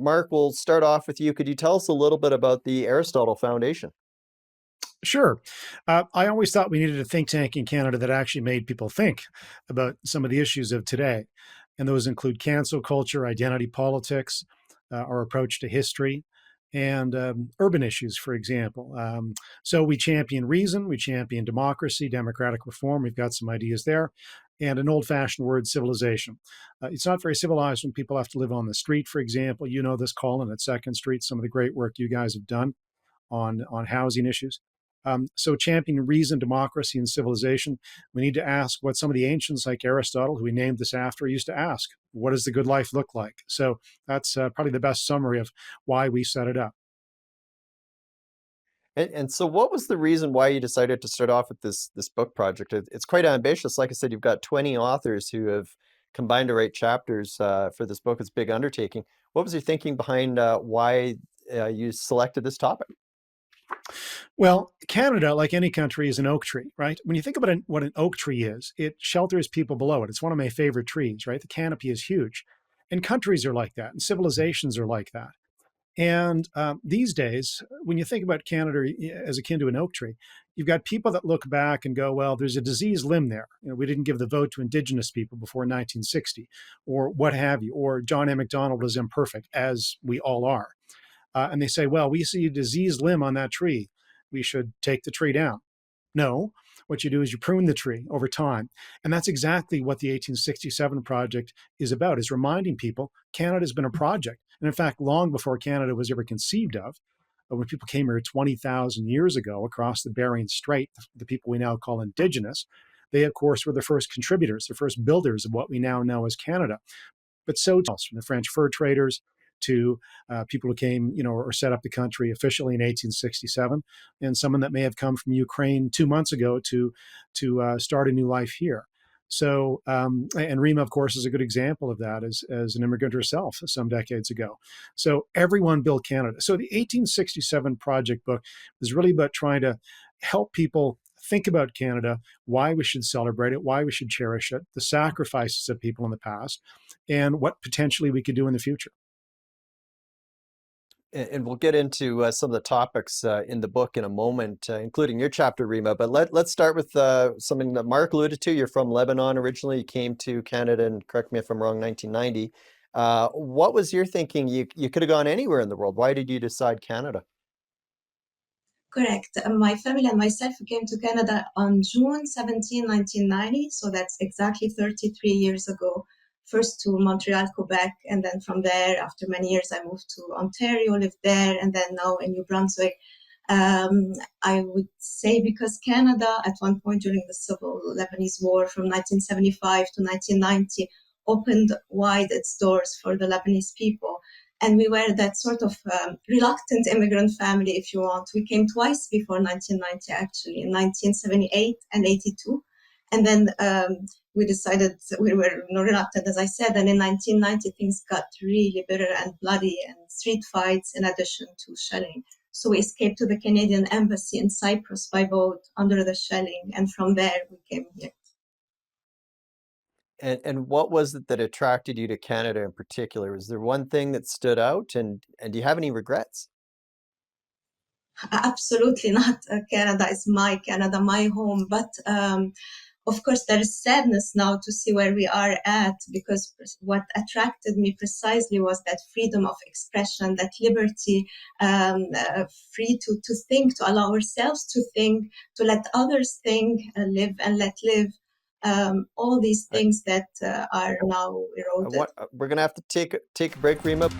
Mark, we'll start off with you. Could you tell us a little bit about the Aristotle Foundation? Sure. I always thought we needed a think tank in Canada that actually made people think about some of the issues of today. And those include cancel culture, identity politics, our approach to history, and urban issues, for example. So we champion reason, we champion democracy, democratic reform. We've got some ideas there. And an old fashioned word, civilization. It's not very civilized when people have to live on the street, for example. You know this, Colin, at Second Street, some of the great work you guys have done on housing issues. So championing reason, democracy, and civilization, we need to ask what some of the ancients like Aristotle, who we named this after, used to ask. What does the good life look like? So that's probably the best summary of why we set it up. And so what was the reason why you decided to start off with this book project? It's quite ambitious. Like I said, you've got 20 authors who have combined to write chapters for this book. It's a big undertaking. What was your thinking behind why you selected this topic? Well, Canada, like any country, is an oak tree, right? When you think about what an oak tree is, it shelters people below it. It's one of my favorite trees, right? The canopy is huge. And countries are like that, and civilizations are like that. And these days, when you think about Canada as akin to an oak tree, you've got people that look back and go, well, there's a diseased limb there. You know, we didn't give the vote to Indigenous people before 1960, or what have you, or John A. Macdonald was imperfect, as we all are. And they say, well, we see a diseased limb on that tree. We should take the tree down. No, what you do is you prune the tree over time. And that's exactly what the 1867 project is about, is reminding people Canada's been a project. And in fact, long before Canada was ever conceived of, when people came here 20,000 years ago across the Bering Strait, the people we now call Indigenous, they, of course, were the first contributors, the first builders of what we now know as Canada. But so else, from the French fur traders to people who came, or set up the country officially in 1867, and someone that may have come from Ukraine 2 months ago to start a new life here. So, and Rima, of course, is a good example of that as an immigrant herself some decades ago. So everyone built Canada. So the 1867 project book was really about trying to help people think about Canada, why we should celebrate it, why we should cherish it, the sacrifices of people in the past, and what potentially we could do in the future. And we'll get into some of the topics in the book in a moment, including your chapter, Rima. But let's start with something that Mark alluded to. You're from Lebanon originally. You came to Canada, and correct me if I'm wrong, 1990. What was your thinking? You could have gone anywhere in the world. Why did you decide Canada? Correct. My family and myself came to Canada on June 17, 1990. So that's exactly 33 years ago. First to Montreal, Quebec, and then from there, after many years, I moved to Ontario, lived there, and then now in New Brunswick. I would say because Canada, at one point during the civil Lebanese war from 1975 to 1990, opened wide its doors for the Lebanese people. And we were that sort of reluctant immigrant family, if you want. We came twice before 1990, actually, in 1978 and 82. And then we decided we were reluctant, as I said. And in 1990, things got really bitter and bloody and street fights in addition to shelling. So we escaped to the Canadian embassy in Cyprus by boat under the shelling. And from there, we came here. And what was it that attracted you to Canada in particular? Was there one thing that stood out? And do you have any regrets? Absolutely not. Canada is my Canada, my home. But of course, there is sadness now to see where we are at, because what attracted me precisely was that freedom of expression, that liberty, free to think, to allow ourselves to think, to let others think, live and let live. All these I, things that are now I eroded. want, we're gonna have to take a break, Rima.